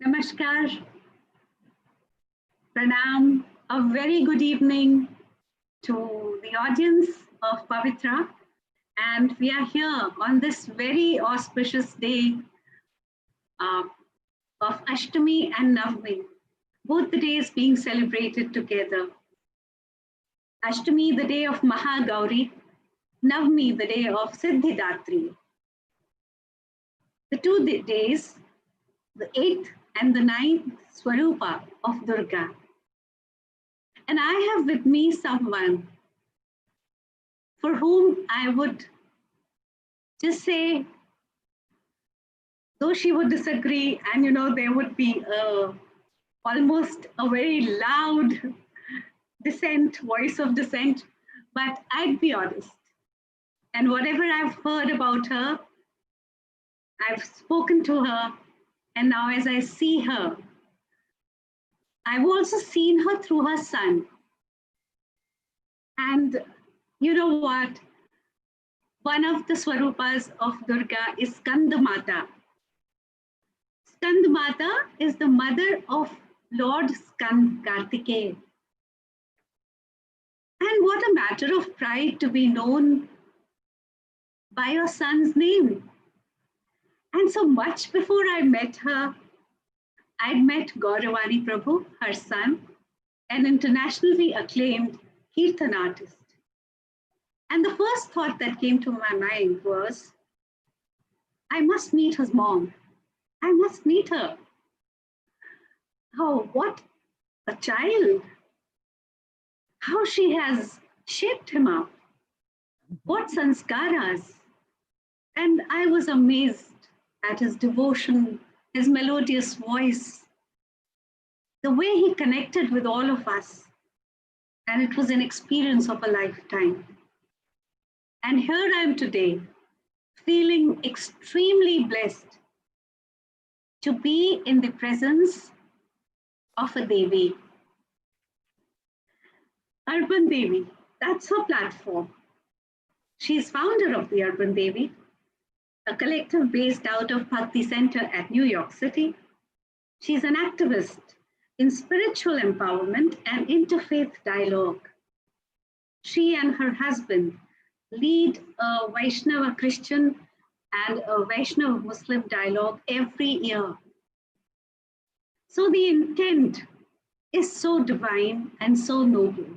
Namaskar, Pranam, a very good evening to the audience of Pavitra. And we are here on this very auspicious day uh, of Ashtami and Navmi, both the days being celebrated together. Ashtami, the day of Mahagauri, Navmi, the day of Siddhidatri. The two days, the 8th and the 9th Swarupa of Durga. And I have with me someone for whom I would just say, though she would disagree, and there would be almost a very loud voice of dissent, but I'd be honest. And whatever I've heard about her, I've spoken to her, and now as I see her, I've also seen her through her son. And you know what? One of the Swarupas of Durga is Skanda Mata. Skanda Mata is the mother of Lord Skand Kartikeya. And what a matter of pride to be known by your son's name. And so much before I met her, I'd met Gauravani Prabhu, her son, an internationally acclaimed Kirtan artist. And the first thought that came to my mind was, I must meet his mom. I must meet her. Oh, what a child. How she has shaped him up. What sanskaras. And I was amazed at his devotion, his melodious voice, the way he connected with all of us. And it was an experience of a lifetime. And here I am today, feeling extremely blessed to be in the presence of a Devi. Urban Devi, that's her platform. She's founder of the Urban Devi, a collective based out of Bhakti Center at New York City. She's an activist in spiritual empowerment and interfaith dialogue. She and her husband lead a Vaishnava Christian and a Vaishnava Muslim dialogue every year. So the intent is so divine and so noble,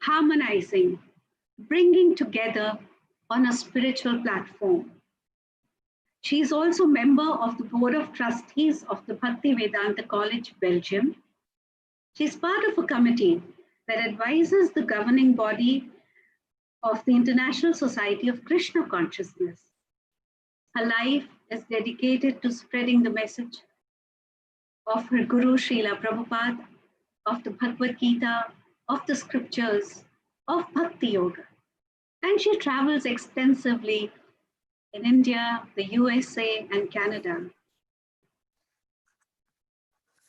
harmonizing, bringing together on a spiritual platform. She is also a member of the Board of Trustees of the Bhakti Vedanta College, Belgium. She's part of a committee that advises the governing body of the International Society of Krishna Consciousness. Her life is dedicated to spreading the message of her Guru Srila Prabhupada, of the Bhagavad Gita, of the scriptures, of Bhakti Yoga. And she travels extensively in India, the USA, and Canada.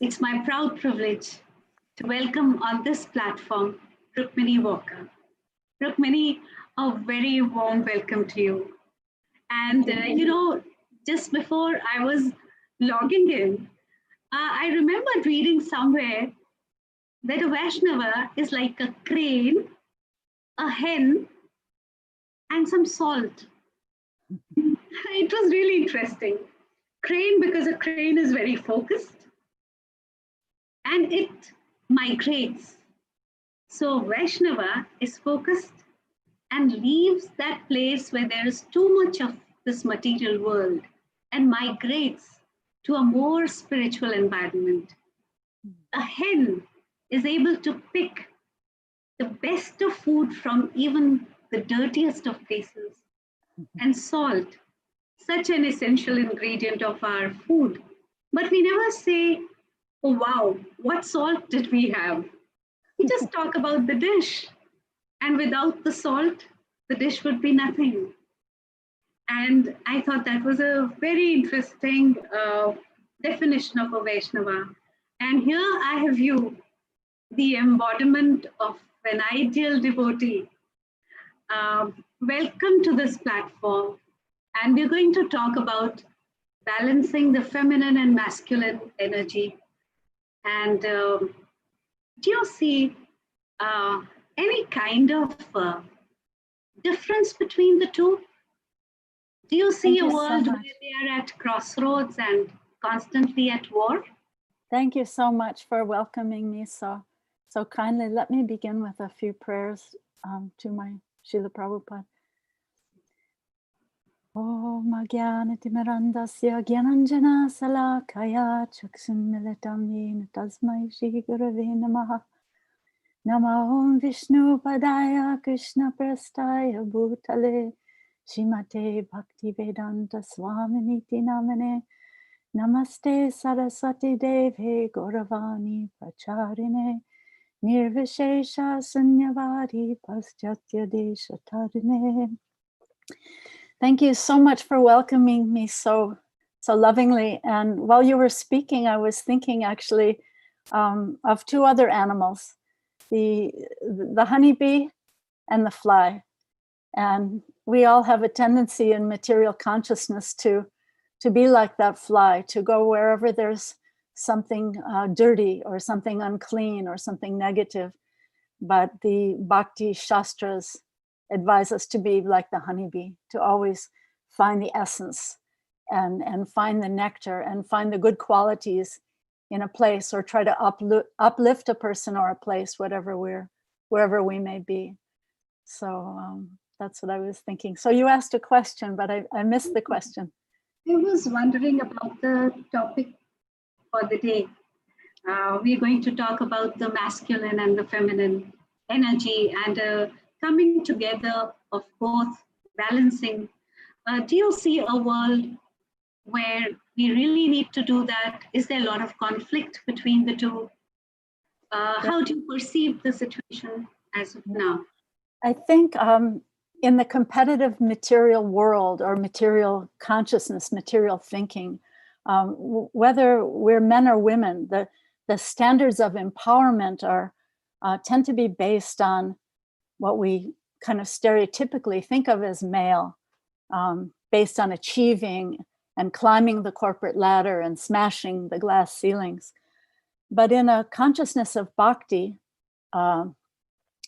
It's my proud privilege to welcome on this platform, Rukmini Walker. Rukmini, a very warm welcome to you. And just before I was logging in, I remembered reading somewhere that a Vaishnava is like a crane, a hen, and some salt. It was really interesting. Crane, because a crane is very focused and it migrates. So Vaishnava is focused and leaves that place where there is too much of this material world and migrates to a more spiritual environment. A hen is able to pick the best of food from even the dirtiest of places. And salt, such an essential ingredient of our food. But we never say, oh wow, what salt did we have? We just talk about the dish. And without the salt, the dish would be nothing. And I thought that was a very interesting definition of a Vaishnava. And here I have you, the embodiment of an ideal devotee. Welcome to this platform. And we're going to talk about balancing the feminine and masculine energy. And do you see any kind of difference between the two? Do you see a world where they are at crossroads and constantly at war? Thank you so much for welcoming me so kindly. Let me begin with a few prayers to my Srila Prabhupada. Om Jnanatimirandasya Jnananjana Salakaya Chakshum Militam Yena Tasmai Shri Gurave Namaha. Nama Om Vishnu Padaya Krishna Prastaya Bhutale Shrimate Bhaktivedanta Swaminiti Namane. Namaste Saraswati Deve Gauravani Pracharine Nirvishesha Sunyavadi Paschatya Desha Tarine. Thank you so much for welcoming me so lovingly. And while you were speaking, I was thinking actually of two other animals, the honeybee and the fly. And we all have a tendency in material consciousness to be like that fly, to go wherever there's something dirty or something unclean or something negative. But the Bhakti Shastras advise us to be like the honeybee, to always find the essence and find the nectar and find the good qualities in a place, or try to uplift a person or a place, wherever we may be. So that's what I was thinking. So you asked a question, but I missed the question. I was wondering about the topic for the day. We're going to talk about the masculine and the feminine energy and coming together of both, balancing. Do you see a world where we really need to do that? Is there a lot of conflict between the two? How do you perceive the situation as of now? I think in the competitive material world, or material consciousness, material thinking, whether we're men or women, the standards of empowerment tend to be based on what we kind of stereotypically think of as male, based on achieving and climbing the corporate ladder and smashing the glass ceilings. But in a consciousness of bhakti,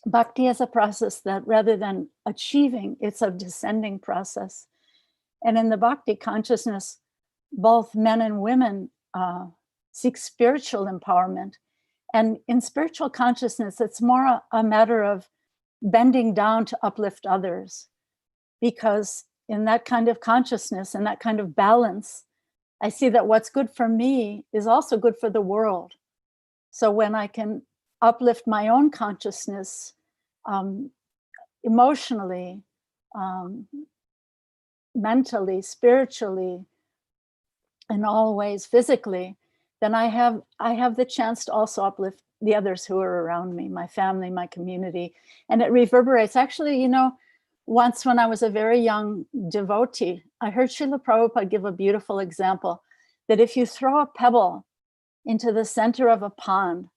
bhakti is a process that, rather than achieving, it's a descending process. And in the bhakti consciousness, both men and women seek spiritual empowerment. And in spiritual consciousness, it's more a matter of bending down to uplift others. Because in that kind of consciousness and that kind of balance, I see that what's good for me is also good for the world. So when I can uplift my own consciousness emotionally, mentally, spiritually, in all ways, physically, then I have the chance to also uplift the others who are around me, my family, my community. And it reverberates. Actually, once when I was a very young devotee, I heard Srila Prabhupada give a beautiful example that if you throw a pebble into the center of a pond,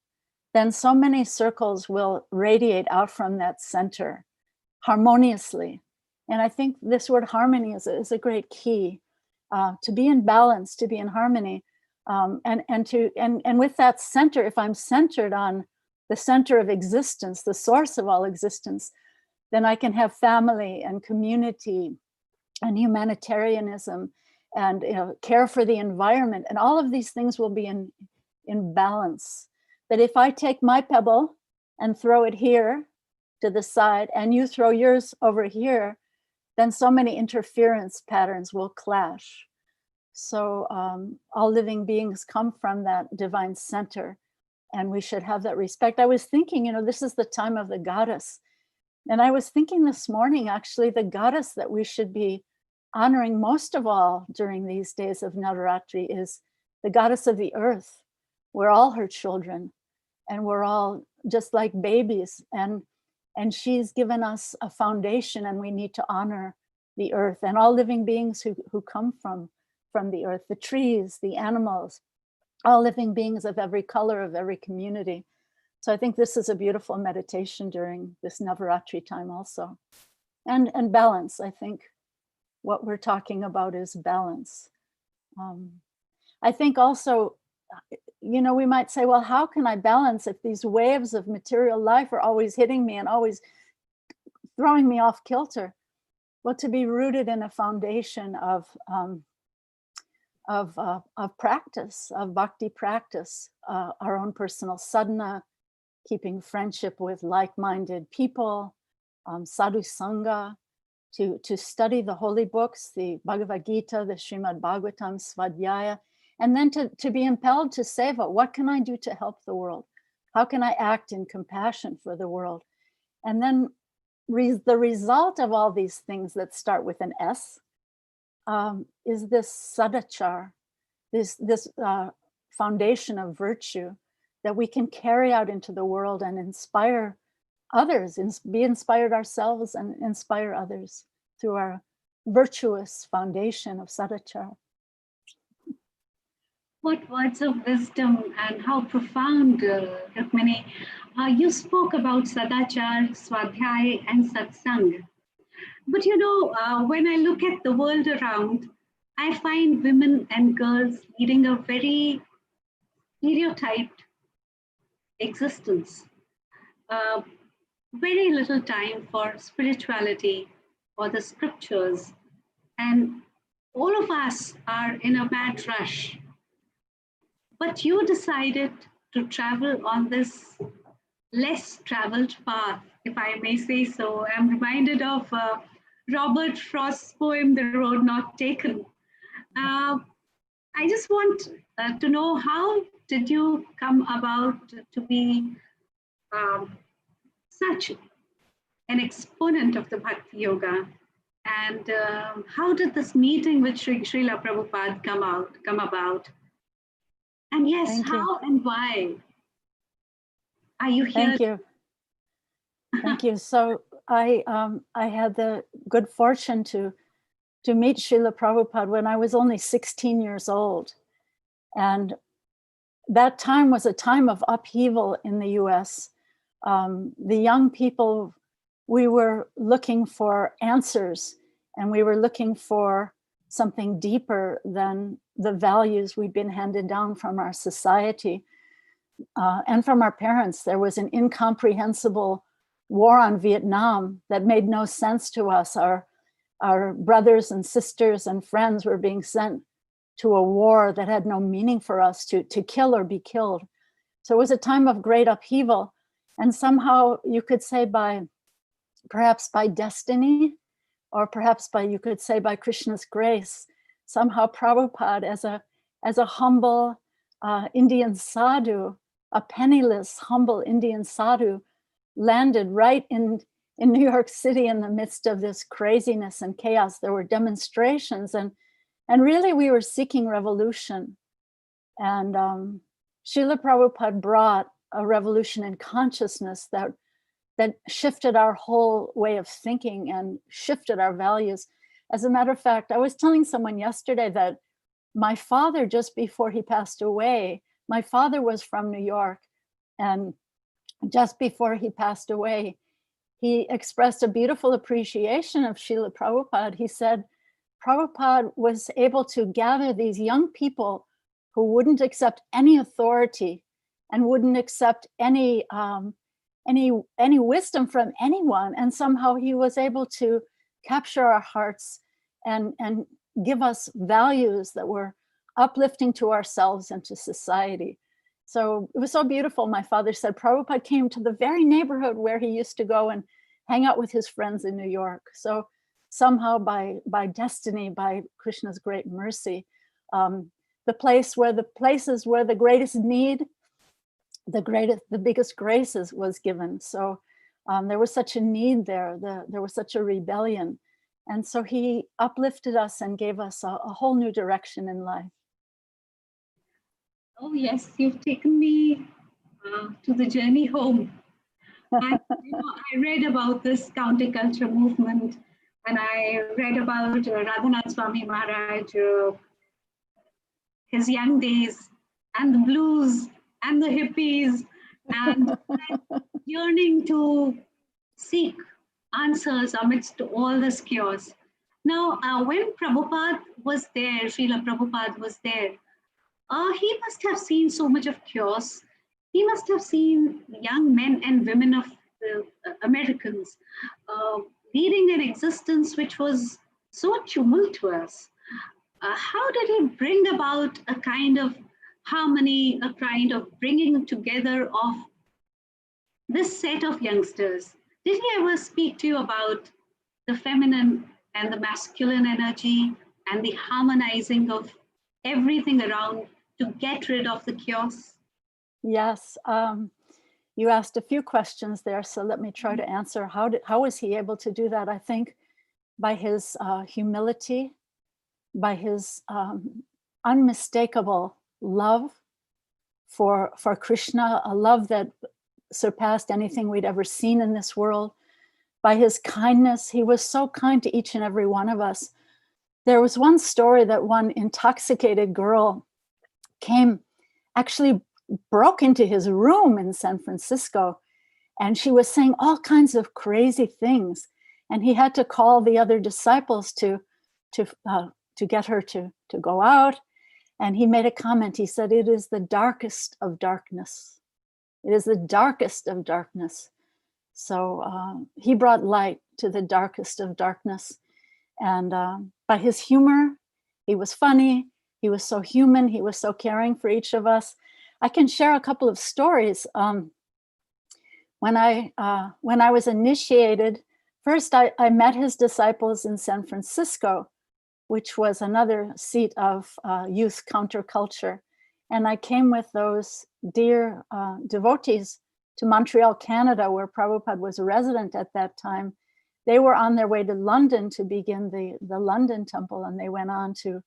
then so many circles will radiate out from that center harmoniously. And I think this word harmony is a great key to be in balance, to be in harmony. And with that center, if I'm centered on the center of existence, the source of all existence, then I can have family and community and humanitarianism and care for the environment, and all of these things will be in balance. But if I take my pebble and throw it here to the side, and you throw yours over here, then so many interference patterns will clash. So all living beings come from that divine center, and we should have that respect. I was thinking, this is the time of the goddess. And I was thinking this morning, actually, the goddess that we should be honoring most of all during these days of Navaratri is the goddess of the earth. We're all her children, and we're all just like babies. And she's given us a foundation, and we need to honor the earth and all living beings who come from the earth, the trees, the animals, all living beings of every color, of every community. So I think this is a beautiful meditation during this Navaratri time also. And balance. I think what we're talking about is balance. I think also, we might say, well, how can I balance if these waves of material life are always hitting me and always throwing me off kilter? Well, to be rooted in a foundation of practice, of bhakti practice, our own personal sadhana, keeping friendship with like-minded people, sadhu sangha, to study the holy books, the Bhagavad Gita, the Srimad Bhagavatam, Svadhyaya, and then to be impelled to seva. What can I do to help the world? How can I act in compassion for the world? And then the result of all these things that start with an S is this sadachar, this foundation of virtue that we can carry out into the world and inspire others, be inspired ourselves and inspire others through our virtuous foundation of sadachar. What words of wisdom and how profound, Rukmini. You spoke about sadachar, swadhyay, and satsang. But when I look at the world around, I find women and girls leading a very stereotyped existence. Very little time for spirituality or the scriptures. And all of us are in a mad rush. But you decided to travel on this less traveled path, if I may say so. I'm reminded of Robert Frost's poem, The Road Not Taken. I just want to know, how did you come about to be such an exponent of the Bhakti Yoga? And how did this meeting with Srila Prabhupada come about? And yes, Thank how you. and why are you here? Thank you. Thank you. So I had the good fortune to meet Srila Prabhupada when I was only 16 years old. And that time was a time of upheaval in the US. The young people, we were looking for answers, and we were looking for something deeper than the values we'd been handed down from our society and from our parents. There was an incomprehensible war on Vietnam that made no sense to us. Our brothers and sisters and friends were being sent to a war that had no meaning for us, to kill or be killed. So it was a time of great upheaval. And somehow you could say perhaps by destiny, or perhaps you could say by Krishna's grace, somehow Prabhupada as a humble Indian sadhu, a penniless, humble Indian sadhu, landed right in New York City in the midst of this craziness and chaos. There were demonstrations, and really we were seeking revolution. And Srila Prabhupada brought a revolution in consciousness that shifted our whole way of thinking and shifted our values. As a matter of fact, I was telling someone yesterday that my father, just before he passed away, my father was from New York, and just before he passed away, he expressed a beautiful appreciation of Srila Prabhupada. He said, Prabhupada was able to gather these young people who wouldn't accept any authority and wouldn't accept any wisdom from anyone. And somehow he was able to capture our hearts and give us values that were uplifting to ourselves and to society. So it was so beautiful. My father said Prabhupada came to the very neighborhood where he used to go and hang out with his friends in New York. So somehow by destiny, by Krishna's great mercy, the places where the greatest need, the biggest graces was given. So there was such a need there. There was such a rebellion. And so he uplifted us and gave us a whole new direction in life. Oh yes, you've taken me to the journey home. And, I read about this counterculture movement, and I read about Radhanath Swami Maharaj, his young days, and the blues, and the hippies, and yearning to seek answers amidst all this chaos. Now, when Prabhupada was there, Srila Prabhupada was there, he must have seen so much of chaos. He must have seen young men and women of the Americans uh, leading an existence which was so tumultuous. How did he bring about a kind of harmony, a kind of bringing together of this set of youngsters? Did he ever speak to you about the feminine and the masculine energy and the harmonizing of everything around to get rid of the chaos? Yes. You asked a few questions there, so let me try to answer. How was he able to do that? I think by his humility, by his unmistakable love for Krishna, a love that surpassed anything we'd ever seen in this world. By his kindness, he was so kind to each and every one of us. There was one story that one intoxicated girl actually broke into his room in San Francisco, and she was saying all kinds of crazy things. And he had to call the other disciples to get her to go out. And he made a comment. He said, "It is the darkest of darkness. It is the darkest of darkness." So he brought light to the darkest of darkness. And by his humor, he was funny. He was so human. He was so caring for each of us. I can share a couple of stories. When I was initiated, first I met his disciples in San Francisco, which was another seat of youth counterculture. And I came with those dear devotees to Montreal, Canada, where Prabhupada was a resident at that time. They were on their way to London to begin the London temple, and they went on to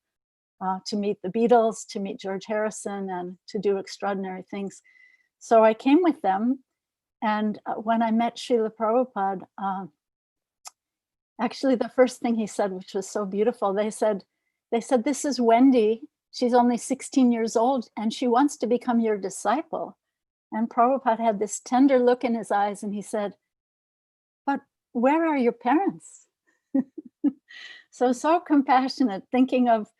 meet the Beatles, to meet George Harrison, and to do extraordinary things. So I came with them, and when I met Srila Prabhupada, actually the first thing he said, which was so beautiful, they said, "This is Wendy. She's only 16 years old, and she wants to become your disciple." And Prabhupada had this tender look in his eyes, and he said, "But where are your parents?" So compassionate, thinking of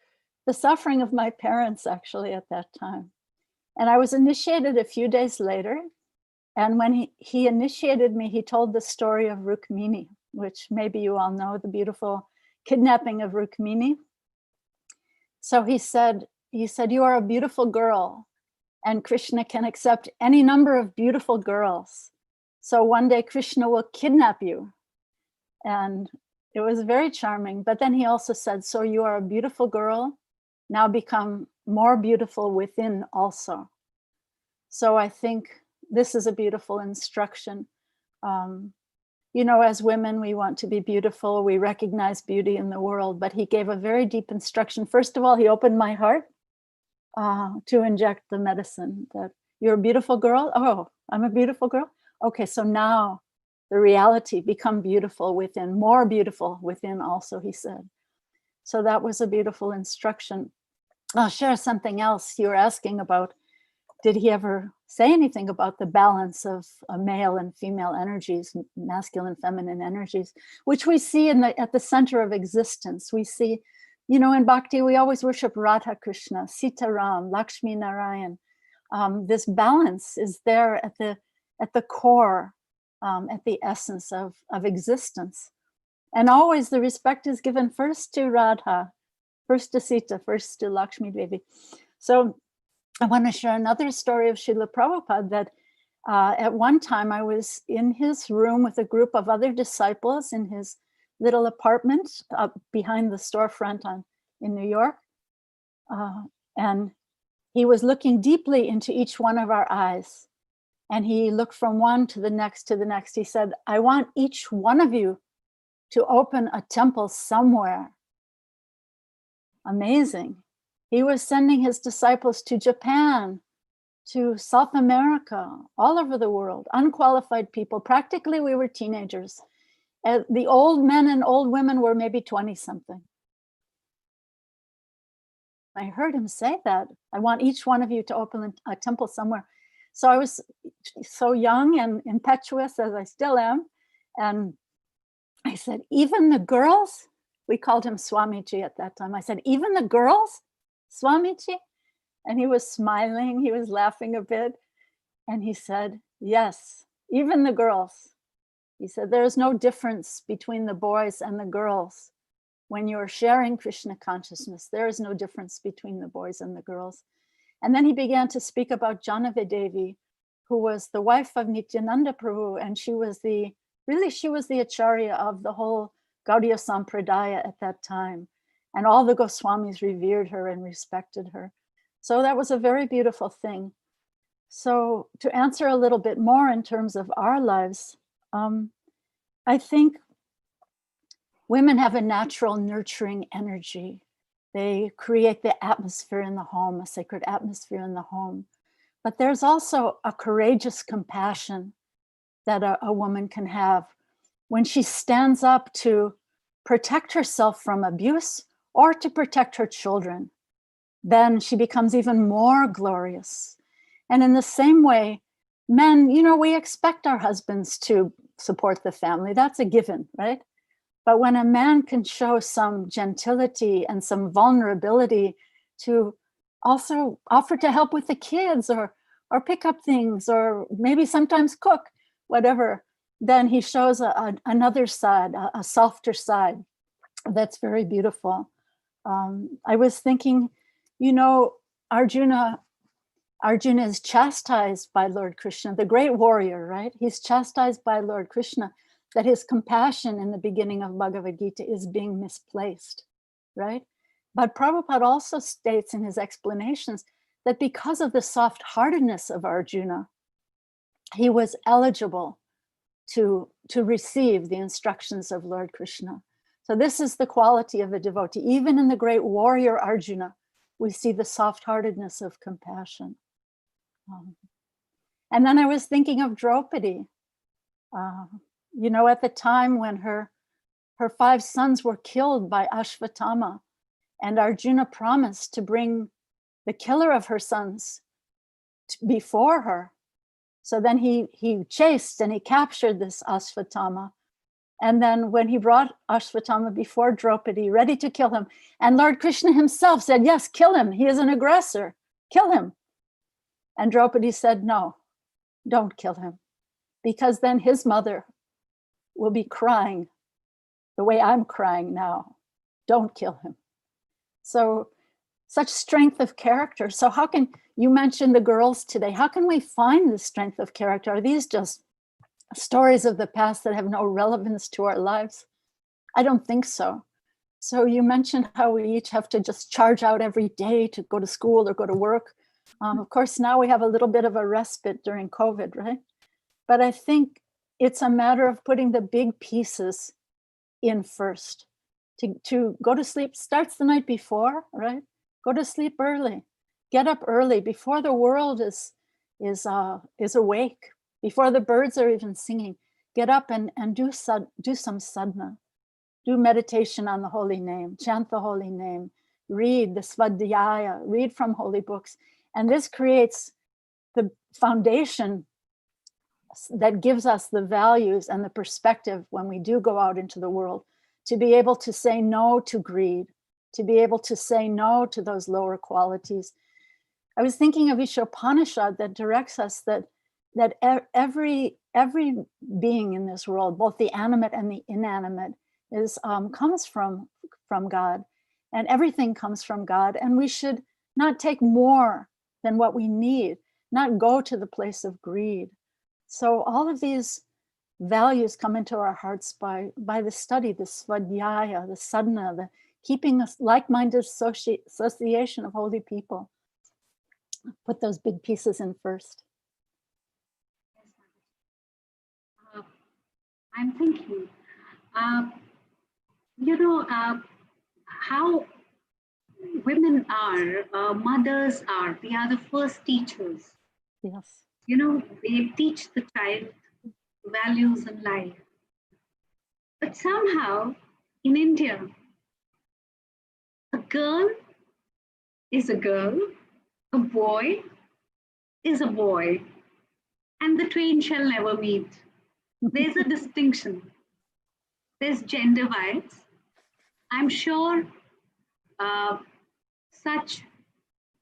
the suffering of my parents actually at that time. And I was initiated a few days later. And when he initiated me, he told the story of Rukmini, which maybe you all know, the beautiful kidnapping of Rukmini. So he said, "You are a beautiful girl, and Krishna can accept any number of beautiful girls. So one day Krishna will kidnap you." And it was very charming. But then he also said, "So you are a beautiful girl, now become more beautiful within also." So I think this is a beautiful instruction. As women, we want to be beautiful. We recognize beauty in the world, but he gave a very deep instruction. First of all, he opened my heart to inject the medicine that you're a beautiful girl. Oh, I'm a beautiful girl. Okay, so now the reality, become beautiful within, more beautiful within also, he said. So that was a beautiful instruction. I'll share something else. You were asking about, did he ever say anything about the balance of male and female energies, masculine, feminine energies, which we see at the center of existence. We see, in Bhakti, we always worship Radha Krishna, Sita Ram, Lakshmi Narayan. This balance is there at the core, at the essence of existence. And always the respect is given first to Radha, first to Sita, first to Lakshmi Devi. So I want to share another story of Srila Prabhupada that at one time I was in his room with a group of other disciples in his little apartment behind the storefront in New York. And he was looking deeply into each one of our eyes. And he looked from one to the next to the next. He said, "I want each one of you to open a temple somewhere." Amazing. He was sending his disciples to Japan, to South America, all over the world, unqualified people. Practically, we were teenagers. The old men and old women were maybe 20-something. I heard him say that. "I want each one of you to open a temple somewhere." So I was so young and impetuous, as I still am. And I said, "Even the girls?" We called him Swamiji at that time. I said, even the girls, Swamiji? And he was smiling, he was laughing a bit. And he said, yes, even the girls. He said, there is no difference between the boys and the girls. When you're sharing Krishna consciousness, there is no difference between the boys and the girls. And then he began to speak about Janavi Devi, who was the wife of Nityananda Prabhu. And she was the acharya of the whole Gaudiya Sampradaya at that time. And all the Goswamis revered her and respected her. So that was a very beautiful thing. So to answer a little bit more in terms of our lives, I think women have a natural nurturing energy. They create the atmosphere in the home, a sacred atmosphere in the home. But there's also a courageous compassion that a woman can have when she stands up to protect herself from abuse or to protect her children. Then she becomes even more glorious. And in the same way, men, we expect our husbands to support the family. That's a given, right? But when a man can show some gentility and some vulnerability to also offer to help with the kids or pick up things or maybe sometimes cook, whatever, then he shows another side, a softer side. That's very beautiful. I was thinking, Arjuna is chastised by Lord Krishna, the great warrior, right? He's chastised by Lord Krishna that his compassion in the beginning of Bhagavad Gita is being misplaced, right? But Prabhupada also states in his explanations that because of the soft-heartedness of Arjuna, he was eligible to receive the instructions of Lord Krishna. So this is the quality of a devotee. Even in the great warrior Arjuna, we see the soft-heartedness of compassion. And then I was thinking of Draupadi. At the time when her 5 sons were killed by Ashvatthama, and Arjuna promised to bring the killer of her sons before her. So then he chased and he captured this Ashvatthama. And then when he brought Ashvatthama before Draupadi, ready to kill him, and Lord Krishna himself said, yes, kill him. He is an aggressor. Kill him. And Draupadi said, no, don't kill him, because then his mother will be crying the way I'm crying now. Don't kill him. So such strength of character. So how can, you mention the girls today, how can we find the strength of character? Are these just stories of the past that have no relevance to our lives? I don't think so. So you mentioned how we each have to just charge out every day to go to school or go to work. Of course, now we have a little bit of a respite during COVID, right? But I think it's a matter of putting the big pieces in first. To go to sleep starts the night before, right? Go to sleep early. Get up early before the world is awake, before the birds are even singing. Get up and do some sadhana. Do meditation on the holy name, chant the holy name, read the svadhyaya, read from holy books. And this creates the foundation that gives us the values and the perspective when we do go out into the world, to be able to say no to greed, to be able to say no to those lower qualities. I was thinking of Ishopanishad that directs us that every being in this world, both the animate and the inanimate, comes from God, and everything comes from God, and we should not take more than what we need, not go to the place of greed. So all of these values come into our hearts by the study, the svadhyaya, the sadhana, the keeping a like-minded association of holy people. Put those big pieces in first. I'm thinking, how women are, mothers are, they are the first teachers. Yes. They teach the child values in life. But somehow in India, a girl is a girl, a boy is a boy, and the twain shall never meet. There's a distinction. There's gender bias. I'm sure uh, such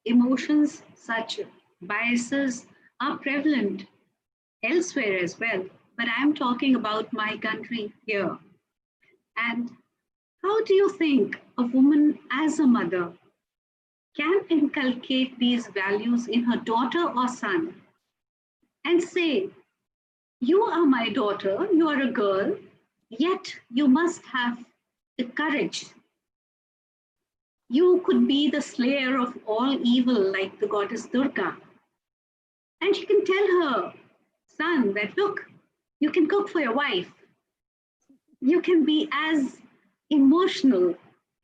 emotions, such biases are prevalent elsewhere as well. But I'm talking about my country here. And how do you think a woman as a mother can inculcate these values in her daughter or son and say, you are my daughter, you are a girl, yet you must have the courage. You could be the slayer of all evil like the goddess Durga. And she can tell her son that, look, you can cook for your wife. You can be as emotional,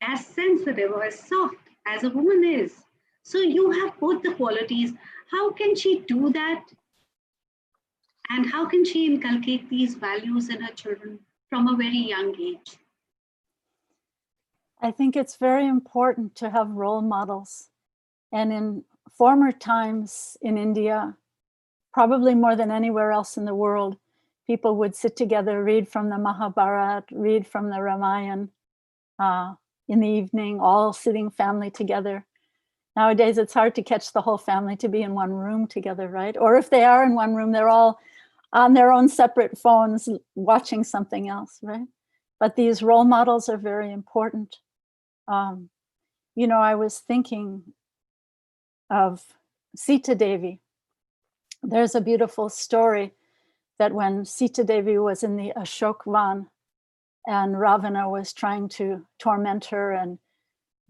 as sensitive, or as soft as a woman is. So you have both the qualities. How can she do that? And how can she inculcate these values in her children from a very young age? I think it's very important to have role models. And in former times in India, probably more than anywhere else in the world, people would sit together, read from the Mahabharata, read from the Ramayana in the evening, all sitting family together. Nowadays, it's hard to catch the whole family to be in one room together, right? Or if they are in one room, they're all on their own separate phones watching something else, right? But these role models are very important. I was thinking of Sita Devi. There's a beautiful story that when Sita Devi was in the Ashok Van and Ravana was trying to torment her and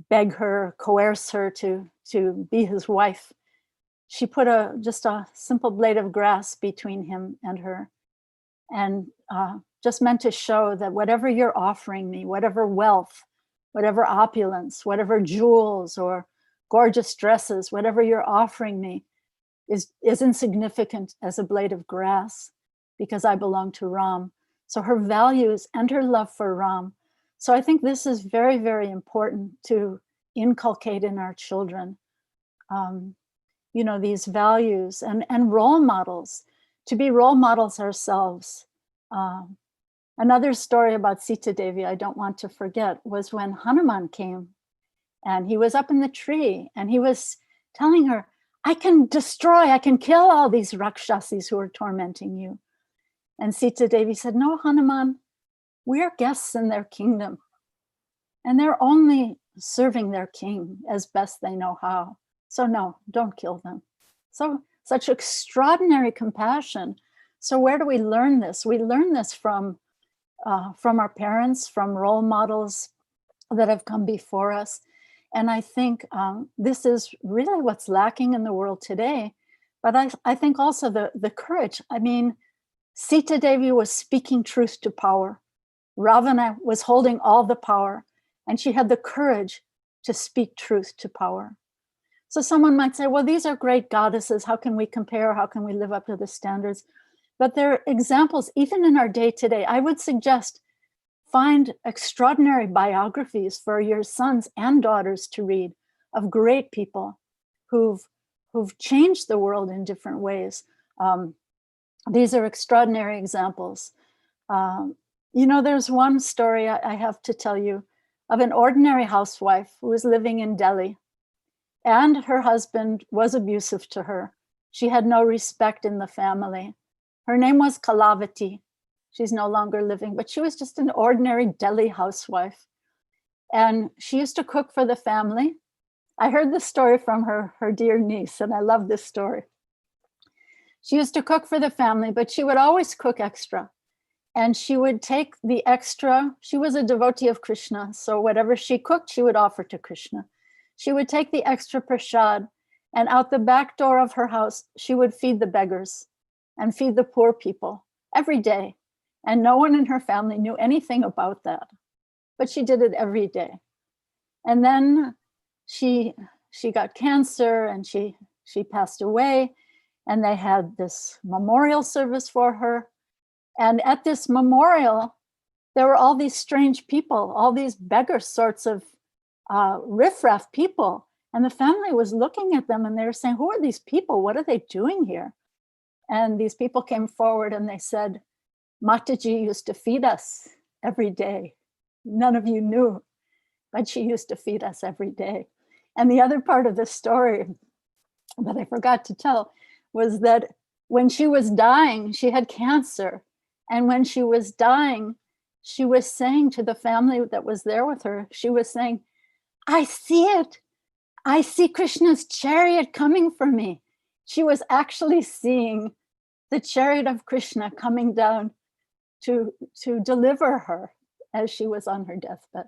beg her, coerce her to be his wife, she put just a simple blade of grass between him and her, and just meant to show that whatever you're offering me, whatever wealth, whatever opulence, whatever jewels or gorgeous dresses, whatever you're offering me is insignificant as a blade of grass because I belong to Ram. So her values and her love for Ram. So I think this is very, very important to inculcate in our children. These values and role models, to be role models ourselves. Another story about Sita Devi I don't want to forget was when Hanuman came and he was up in the tree and he was telling her, I can kill all these Rakshasis who are tormenting you. And Sita Devi said, no, Hanuman, we're guests in their kingdom and they're only serving their king as best they know how. So no, don't kill them. So such extraordinary compassion. So where do we learn this? We learn this from our parents, from role models that have come before us. And I think this is really what's lacking in the world today. But I think also the courage. I mean, Sita Devi was speaking truth to power. Ravana was holding all the power, and she had the courage to speak truth to power. So someone might say, well, these are great goddesses. How can we compare? How can we live up to the standards? But there are examples, even in our day today. I would suggest find extraordinary biographies for your sons and daughters to read of great people who've changed the world in different ways. These are extraordinary examples. There's one story I have to tell you of an ordinary housewife who was living in Delhi, and her husband was abusive to her. She had no respect in the family. Her name was Kalavati. She's no longer living, but she was just an ordinary Delhi housewife. And she used to cook for the family. I heard this story from her dear niece, and I love this story. She used to cook for the family, but she would always cook extra. And she would take the extra. She was a devotee of Krishna, so whatever she cooked, she would offer to Krishna. She would take the extra prasad, and out the back door of her house, she would feed the beggars and feed the poor people every day. And no one in her family knew anything about that, but she did it every day. And then she got cancer and she passed away, and they had this memorial service for her. And at this memorial, there were all these strange people, all these beggar sorts of riffraff people. And the family was looking at them and they were saying, who are these people? What are they doing here? And these people came forward and they said, Mataji used to feed us every day. None of you knew. but she used to feed us every day. And the other part of the story that I forgot to tell was that when she was dying, she had cancer. And when she was dying, she was saying to the family that was there with her, she was saying, I see it. I see Krishna's chariot coming for me. She was actually seeing the chariot of Krishna coming down to deliver her as she was on her deathbed.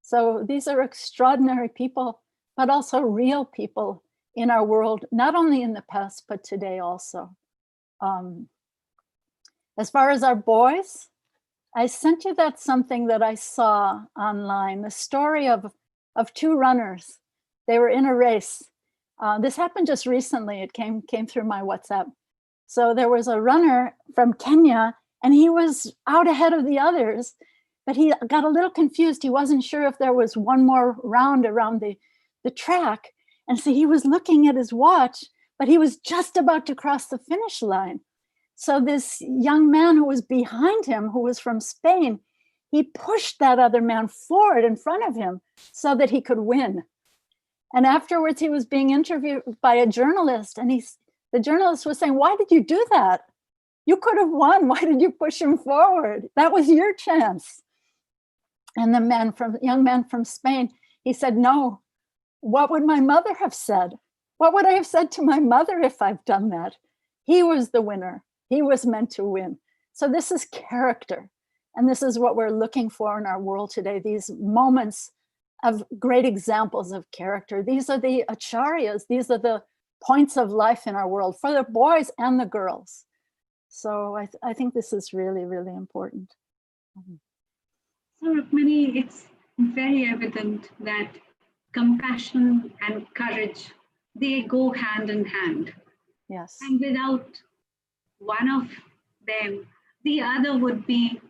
So these are extraordinary people, but also real people in our world, not only in the past, but today also. As far as our boys, I sent you that something that I saw online, the story of two runners. They were in a race. This happened just recently. It came through my WhatsApp. So there was a runner from Kenya, and he was out ahead of the others, but he got a little confused. He wasn't sure if there was one more round around the track. And so he was looking at his watch, but he was just about to cross the finish line. So this young man who was behind him, who was from Spain, he pushed that other man forward in front of him so that he could win. And afterwards, he was being interviewed by a journalist, and the journalist was saying, why did you do that? You could have won. Why did you push him forward? That was your chance. And the young man from Spain, he said, no, what would my mother have said? What would I have said to my mother if I've done that? He was the winner. He was meant to win. So this is character. And this is what we're looking for in our world today, these moments of great examples of character. These are the acharyas. These are the points of life in our world for the boys and the girls. So I think this is really, really important. So Rukmini, it's very evident that compassion and courage, they go hand in hand. Yes. And without one of them, the other would be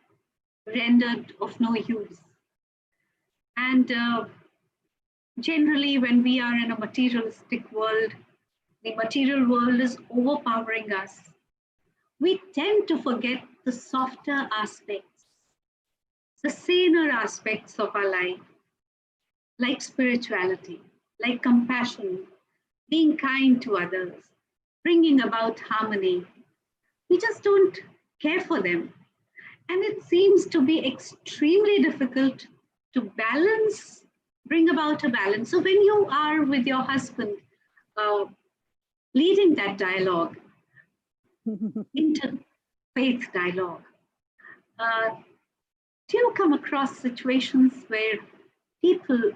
rendered of no use. And generally, when we are in a materialistic world, the material world is overpowering us. We tend to forget the softer aspects, the saner aspects of our life, like spirituality, like compassion, being kind to others, bringing about harmony. We just don't care for them. And it seems to be extremely difficult to balance, bring about a balance. So when you are with your husband, leading that dialogue, interfaith dialogue, do you come across situations where people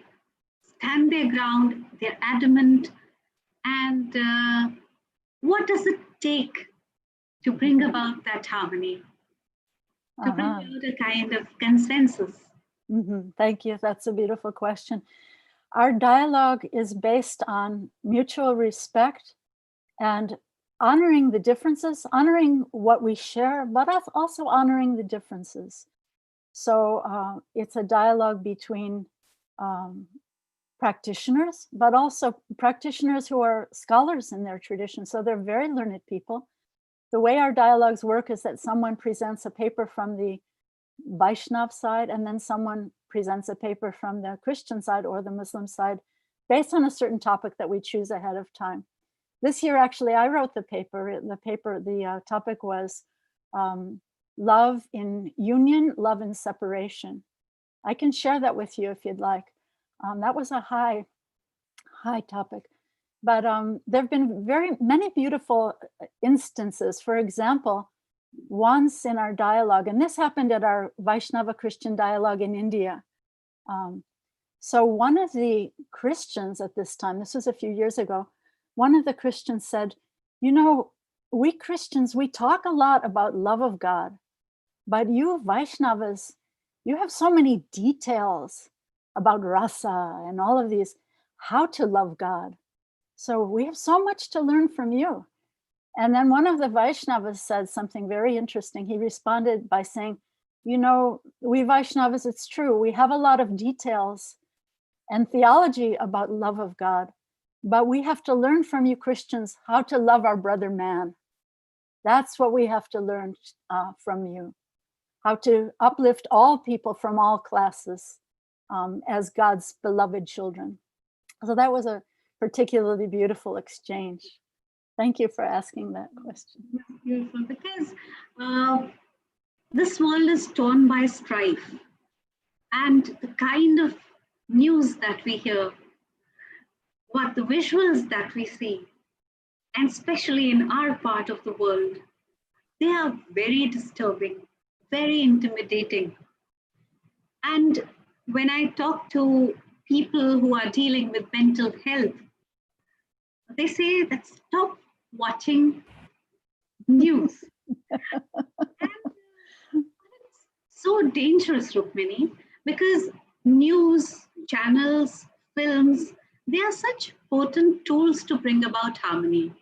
stand their ground, they're adamant, and what does it take to bring about that harmony, to bring about a kind of consensus? Thank you. That's a beautiful question. Our dialogue is based on mutual respect and honoring the differences, honoring what we share, but also honoring the differences. So it's a dialogue between practitioners, but also practitioners who are scholars in their tradition. So they're very learned people. The way our dialogues work is that someone presents a paper from the Vaishnav side, and then someone presents a paper from the Christian side or the Muslim side based on a certain topic that we choose ahead of time. This year, actually, I wrote the paper. The topic was love in union, love in separation. I can share that with you if you'd like. That was a high topic. But there have been very many beautiful instances. For example, once in our dialogue, and this happened at our Vaishnava Christian dialogue in India. So one of the Christians at this time, this was a few years ago, one of the Christians said, you know, we Christians, we talk a lot about love of God, but you Vaishnavas, you have so many details about rasa and all of these, how to love God. So we have so much to learn from you. And then one of the Vaishnavas said something very interesting. He responded by saying, you know, we Vaishnavas, it's true, we have a lot of details and theology about love of God, but we have to learn from you Christians how to love our brother man. That's what we have to learn from you, how to uplift all people from all classes as God's beloved children. So that was a particularly beautiful exchange. Thank you for asking that question. That's beautiful, because this world is torn by strife, and the kind of news that we hear, what the visuals that we see, and especially in our part of the world, they are very disturbing, very intimidating. And when I talk to people who are dealing with mental health, they say that stop watching news. And it's so dangerous, Rukmini, because news, channels, films, they are such potent tools to bring about harmony,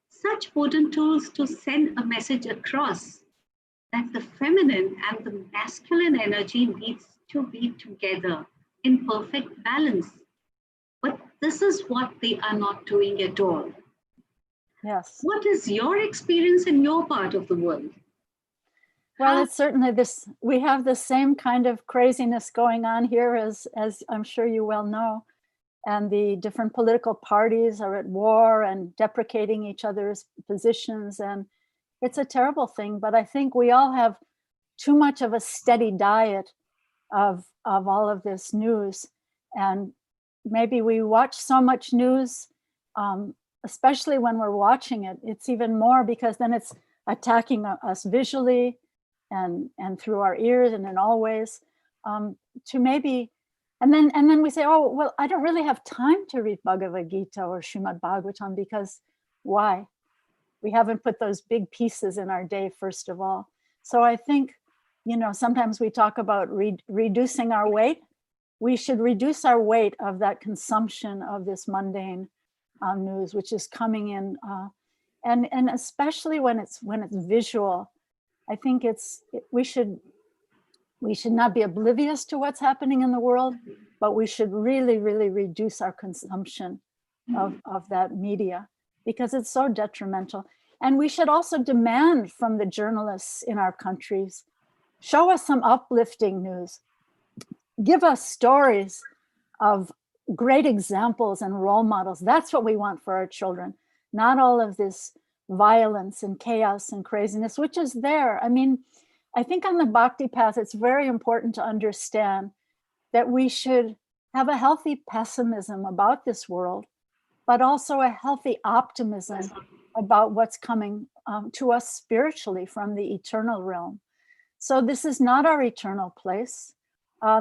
such potent tools to send a message across that the feminine and the masculine energy needs to be together in perfect balance. But this is what they are not doing at all. Yes. What is your experience in your part of the world? Well, it's certainly this, we have the same kind of craziness going on here as I'm sure you well know. And the different political parties are at war and deprecating each other's positions. And it's a terrible thing, but I think we all have too much of a steady diet of all of this news. And maybe we watch so much news, especially when we're watching it, it's even more, because then it's attacking us visually and through our ears and in all ways, to maybe, and then we say, oh, well, I don't really have time to read Bhagavad Gita or Srimad Bhagavatam, because why? We haven't put those big pieces in our day, first of all. So I think, sometimes we talk about reducing our weight. We should reduce our weight of that consumption of this mundane news, which is coming in, and especially when it's visual. I think we should not be oblivious to what's happening in the world, but we should really, really reduce our consumption of that media, because it's so detrimental. And we should also demand from the journalists in our countries, show us some uplifting news. Give us stories of great examples and role models. That's what we want for our children, not all of this violence and chaos and craziness, which is there. I mean, I think on the bhakti path, it's very important to understand that we should have a healthy pessimism about this world, but also a healthy optimism about what's coming to us spiritually from the eternal realm. So this is not our eternal place.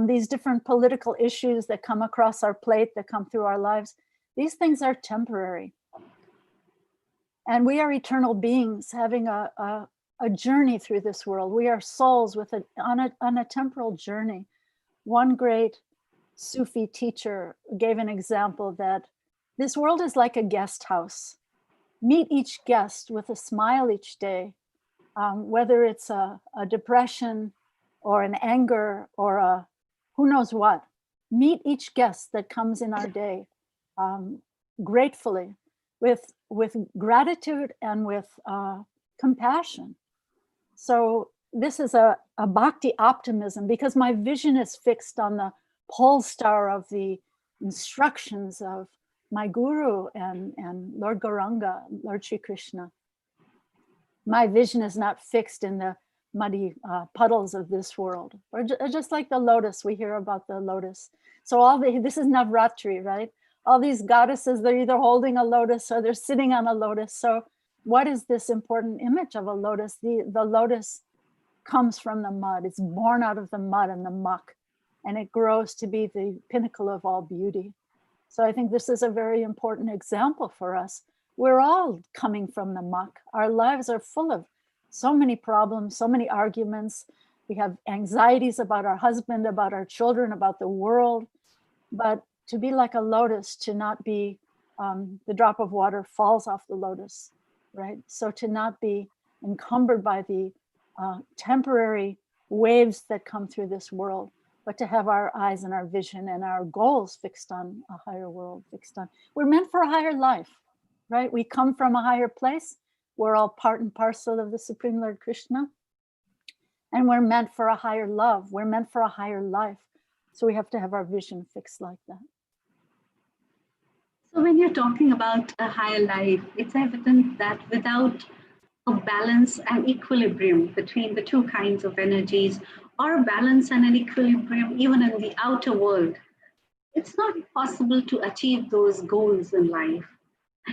These different political issues that come across our plate, that come through our lives, these things are temporary. And we are eternal beings having a journey through this world. We are souls on a temporal journey. One great Sufi teacher gave an example that this world is like a guest house. Meet each guest with a smile each day, whether it's a depression or an anger or a who knows what. Meet each guest that comes in our day gratefully, with gratitude and with compassion. So this is a bhakti optimism, because my vision is fixed on the pole star of the instructions of my guru and Lord Gauranga, Lord Shri Krishna. My vision is not fixed in the muddy puddles of this world, or just like the lotus. We hear about the lotus. So this is Navratri, right? All these goddesses, they're either holding a lotus or they're sitting on a lotus. So what is this important image of a lotus? The lotus comes from the mud. It's born out of the mud and the muck, and it grows to be the pinnacle of all beauty. So I think this is a very important example for us. We're all coming from the muck. Our lives are full of so many problems, so many arguments. We have anxieties about our husband, about our children, about the world. But to be like a lotus, to not be, the drop of water falls off the lotus, right? So to not be encumbered by the temporary waves that come through this world, but to have our eyes and our vision and our goals fixed on a higher world, we're meant for a higher life, right? We come from a higher place. We're all part and parcel of the Supreme Lord Krishna. And we're meant for a higher love. We're meant for a higher life. So we have to have our vision fixed like that. So when you're talking about a higher life, it's evident that without a balance and equilibrium between the two kinds of energies, or a balance and an equilibrium even in the outer world, it's not possible to achieve those goals in life.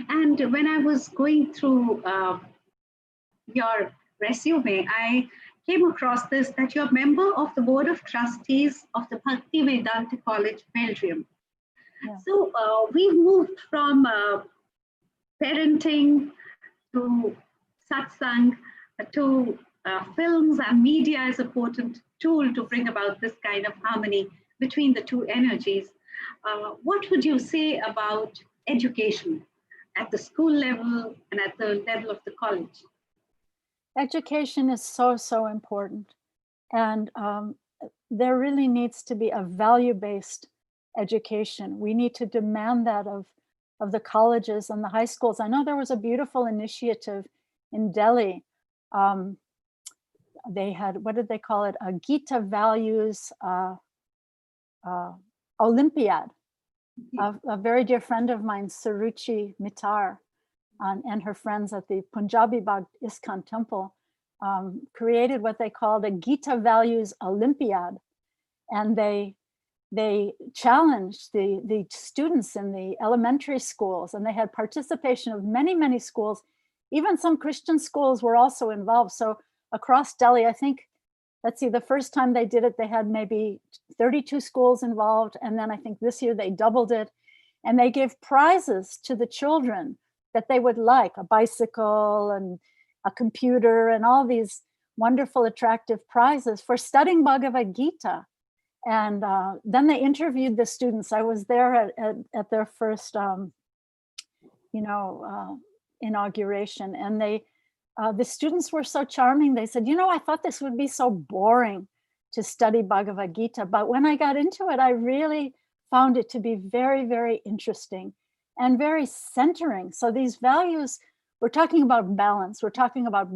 And when I was going through your resume, I came across this that you're a member of the Board of Trustees of the Bhakti Vedanta College, Belgium. Yeah. So we moved from parenting to satsang to films and media as a potent tool to bring about this kind of harmony between the two energies. What would you say about education at the school level and at the level of the college? Education is so important. And there really needs to be a value-based education. We need to demand that of the colleges and the high schools. I know there was a beautiful initiative in Delhi. They had, what did they call it? A Gita Values Olympiad. A very dear friend of mine, Suruchi Mittar, and her friends at the Punjabi Bagh ISKCON temple created what they called a Gita Values Olympiad. And they challenged the students in the elementary schools, and they had participation of many schools. Even some Christian schools were also involved. So across Delhi, I think, let's see, the first time they did it, they had maybe 32 schools involved. And then I think this year they doubled it. And they gave prizes to the children that they would like, a bicycle and a computer and all these wonderful, attractive prizes for studying Bhagavad Gita. And then they interviewed the students. I was there at their first, inauguration, and the students were so charming. They said, I thought this would be so boring to study Bhagavad Gita, but when I got into it, I really found it to be very, very interesting and very centering. So these values, we're talking about balance. We're talking about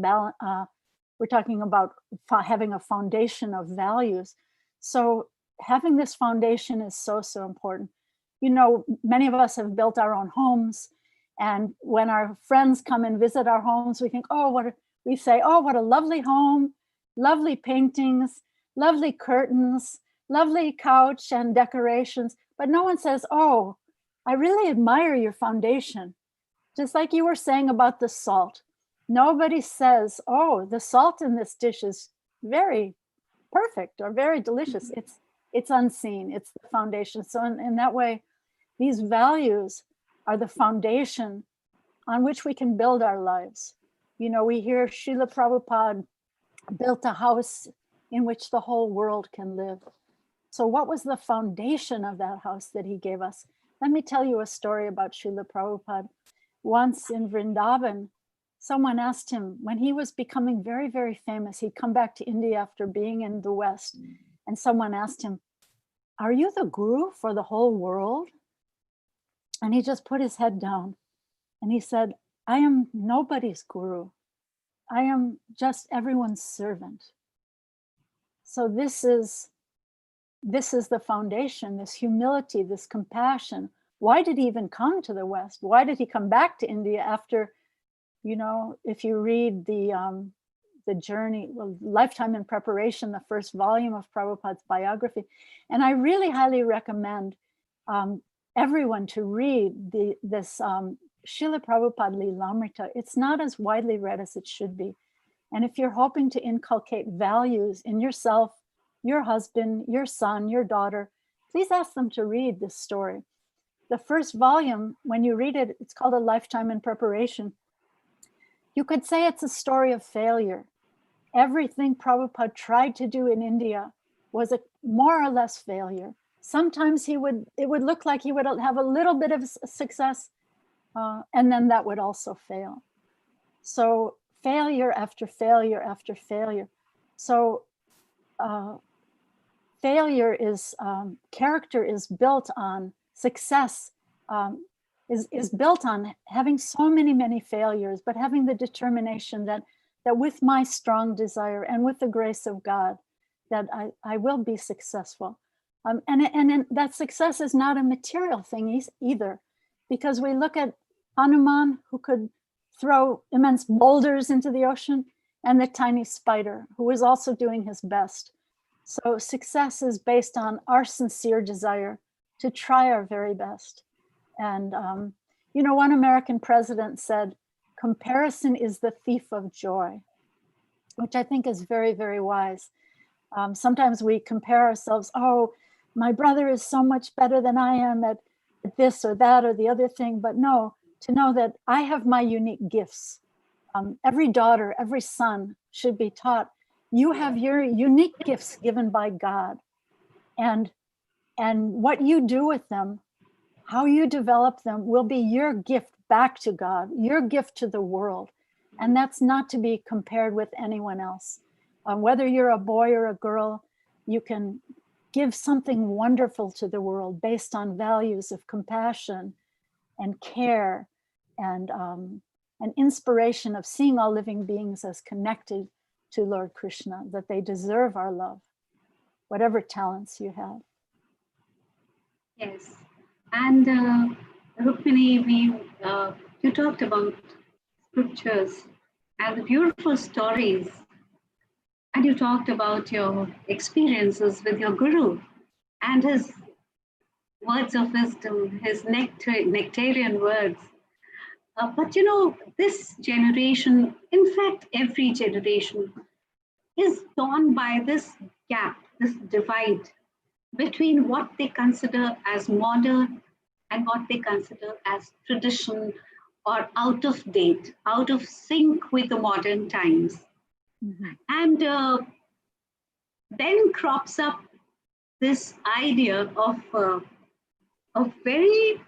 having a foundation of values. So having this foundation is so important. Many of us have built our own homes, and when our friends come and visit our homes, we think, what a lovely home, lovely paintings, lovely curtains, lovely couch and decorations. But no one says, I really admire your foundation. Just like you were saying about the salt. Nobody says, the salt in this dish is very perfect or very delicious. It's unseen, it's the foundation. So in that way, these values are the foundation on which we can build our lives. We hear Srila Prabhupada built a house in which the whole world can live. So what was the foundation of that house that he gave us? Let me tell you a story about Srila Prabhupada. Once in Vrindavan, someone asked him, when he was becoming very, very famous, he'd come back to India after being in the West, and someone asked him, are you the guru for the whole world? And he just put his head down and he said, I am nobody's guru. I am just everyone's servant. So this is the foundation, this humility, this compassion. Why did he even come to the West? Why did he come back to India after, if you read the journey, Lifetime in Preparation, the first volume of Prabhupada's biography. And I really highly recommend everyone to read this Srila Prabhupada Lilamrita. It's not as widely read as it should be. And if you're hoping to inculcate values in yourself, your husband, your son, your daughter, please ask them to read this story. The first volume, when you read it, it's called A Lifetime in Preparation. You could say it's a story of failure. Everything Prabhupada tried to do in India was a more or less failure. Sometimes it would look like he would have a little bit of success, and then that would also fail. So failure after failure after failure. So failure is, character is built on success, is built on having so many failures, but having the determination that with my strong desire and with the grace of God, that I will be successful. And that success is not a material thing either, because we look at Hanuman, who could throw immense boulders into the ocean, and the tiny spider, who was also doing his best. So success is based on our sincere desire to try our very best. And, one American president said, comparison is the thief of joy, which I think is very, very wise. Sometimes we compare ourselves, oh, my brother is so much better than I am at this or that or the other thing. But no, to know that I have my unique gifts. Every daughter, every son should be taught, you have your unique gifts given by God. And what you do with them, how you develop them, will be your gift back to God, your gift to the world. And that's not to be compared with anyone else. Whether you're a boy or a girl, you can give something wonderful to the world based on values of compassion and care and an inspiration of seeing all living beings as connected to Lord Krishna, that they deserve our love, whatever talents you have. Yes. And Rukmini, you talked about scriptures and the beautiful stories. And you talked about your experiences with your guru and his words of wisdom, his nectarian words. But this generation, in fact, every generation, is torn by this gap, this divide between what they consider as modern and what they consider as tradition or out of date, out of sync with the modern times. Mm-hmm. And then crops up this idea of a very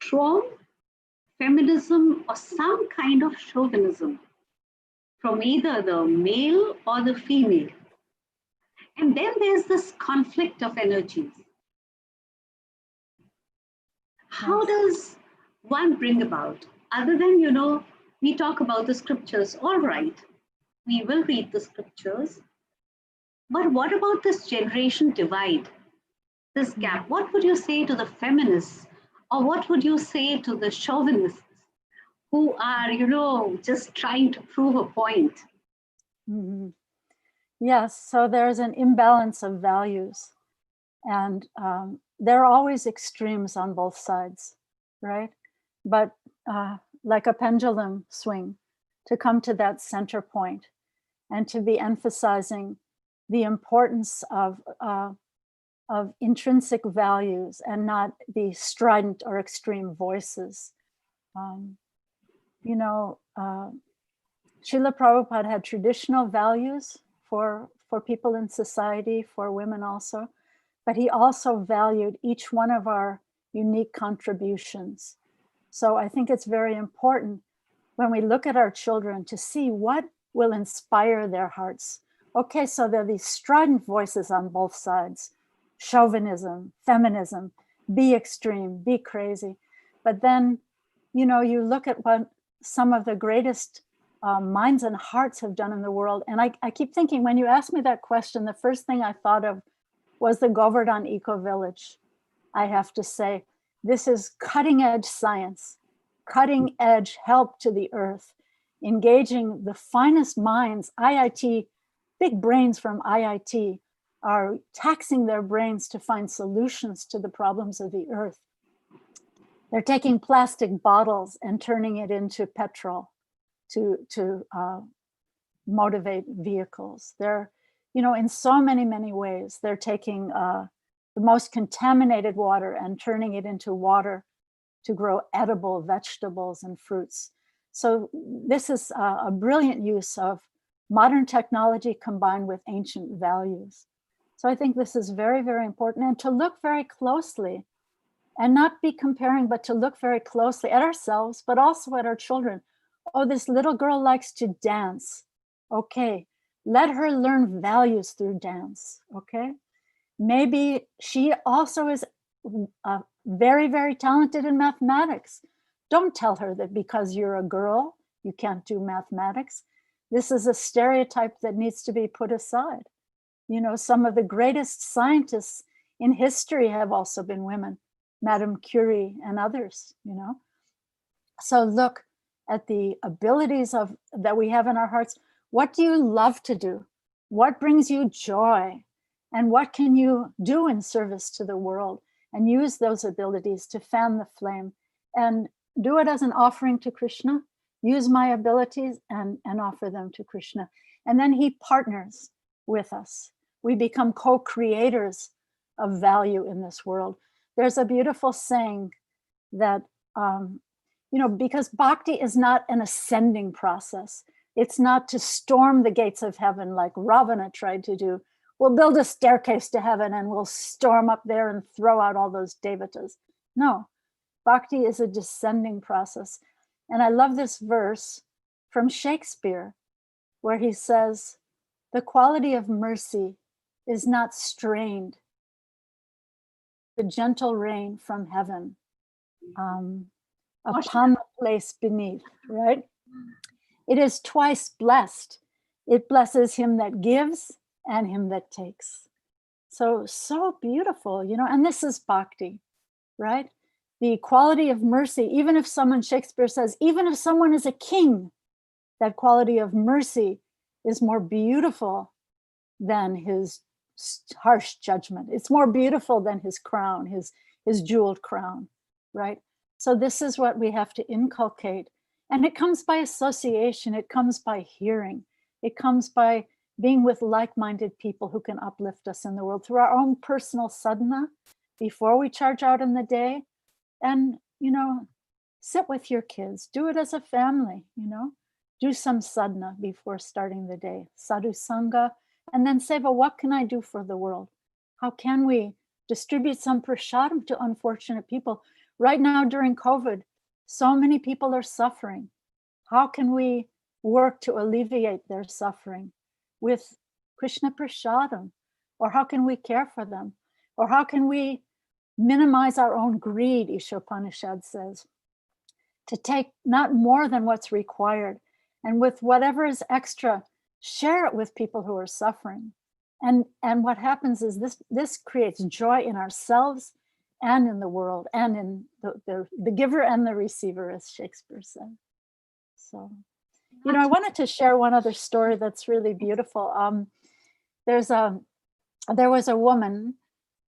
strong feminism or some kind of chauvinism from either the male or the female. And then there's this conflict of energies. How does one bring about, other than, we talk about the scriptures, all right, we will read the scriptures, but what about this generation divide, this gap? What would you say to the feminists, or what would you say to the chauvinists who are, just trying to prove a point? Mm-hmm. Yes, so there's an imbalance of values, and there are always extremes on both sides, right? But like a pendulum swing, to come to that center point and to be emphasizing the importance of intrinsic values and not the strident or extreme voices. Srila Prabhupada had traditional values for people in society, for women also, but he also valued each one of our unique contributions. So I think it's very important when we look at our children to see what will inspire their hearts. Okay, so there are these strident voices on both sides, chauvinism, feminism, be extreme, be crazy. But then, you look at what some of the greatest minds and hearts have done in the world. And I keep thinking, when you asked me that question, the first thing I thought of was the Govardhan Eco Village. I have to say, this is cutting edge science, cutting edge help to the earth, engaging the finest minds. IIT, big brains from IIT are taxing their brains to find solutions to the problems of the earth. They're taking plastic bottles and turning it into petrol to motivate vehicles. They're, in so many ways, they're taking the most contaminated water and turning it into water to grow edible vegetables and fruits. So this is a brilliant use of modern technology combined with ancient values. So I think this is very, very important, and to look very closely and not be comparing, but to look very closely at ourselves, but also at our children. Oh, this little girl likes to dance. Okay, let her learn values through dance, okay? Maybe she also is very, very talented in mathematics. Don't tell her that because you're a girl, you can't do mathematics. This is a stereotype that needs to be put aside. Some of the greatest scientists in history have also been women, Madame Curie and others, So look at the abilities that we have in our hearts. What do you love to do? What brings you joy? And what can you do in service to the world? And use those abilities to fan the flame and do it as an offering to Krishna. Use my abilities and offer them to Krishna. And then he partners with us. We become co-creators of value in this world. There's a beautiful saying that, because bhakti is not an ascending process. It's not to storm the gates of heaven like Ravana tried to do. We'll build a staircase to heaven and we'll storm up there and throw out all those devatas. No, bhakti is a descending process. And I love this verse from Shakespeare, where he says, the quality of mercy is not strained. The gentle rain from heaven upon the place beneath, right? It is twice blessed. It blesses him that gives and him that takes. So beautiful, and this is bhakti, right? The quality of mercy, even if Shakespeare says, even if someone is a king, that quality of mercy is more beautiful than his harsh judgment. It's more beautiful than his crown, his jeweled crown, right? So this is what we have to inculcate. And it comes by association. It comes by hearing. It comes by being with like-minded people who can uplift us in the world through our own personal sadhana before we charge out in the day. And, sit with your kids. Do it as a family, Do some sadhana before starting the day. Sadhu Sangha. And then say, well, what can I do for the world? How can we distribute some prasadam to unfortunate people? Right now during COVID, so many people are suffering. How can we work to alleviate their suffering with Krishna prasadam? Or how can we care for them? Or how can we minimize our own greed, Ishopanishad says, to take not more than what's required. And with whatever is extra, share it with people who are suffering. And what happens is this creates joy in ourselves and in the world, and in the giver and the receiver, as Shakespeare said. So, I wanted to share one other story that's really beautiful. There was a woman,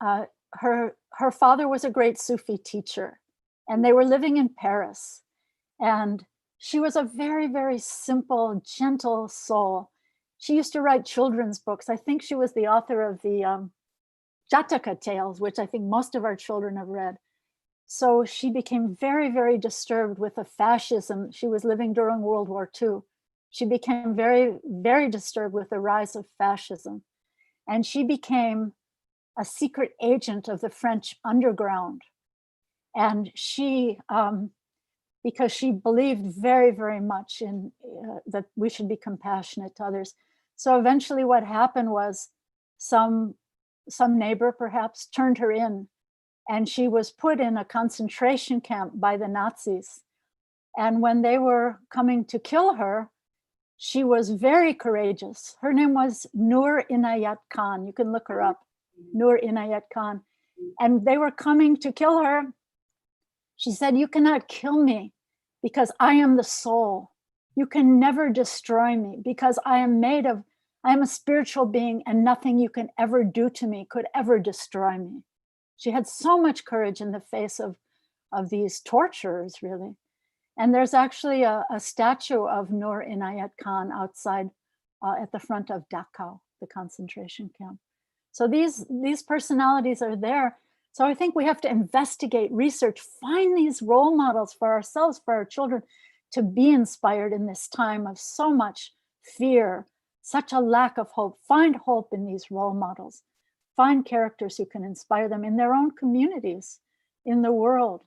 her father was a great Sufi teacher, and they were living in Paris. And she was a very, very simple, gentle soul. She used to write children's books. I think she was the author of the Jataka tales, which I think most of our children have read. So she became very, very disturbed with the fascism. She was living during World War II. She became very, very disturbed with the rise of fascism. And she became a secret agent of the French underground. And she, because she believed very, very much in that we should be compassionate to others. So eventually what happened was some neighbor perhaps turned her in, and she was put in a concentration camp by the Nazis. And when they were coming to kill her, she was very courageous. Her name was Nur Inayat Khan. You can look her up, Nur Inayat Khan. And they were coming to kill her. She said, "You cannot kill me because I am the soul. You can never destroy me because I am a spiritual being, and nothing you can ever do to me could ever destroy me." She had so much courage in the face of these torturers, really. And there's actually a statue of Nur Inayat Khan outside at the front of Dachau, the concentration camp. So these personalities are there. So I think we have to investigate, research, find these role models for ourselves, for our children, to be inspired in this time of so much fear, such a lack of hope. Find hope in these role models. Find characters who can inspire them in their own communities, in the world,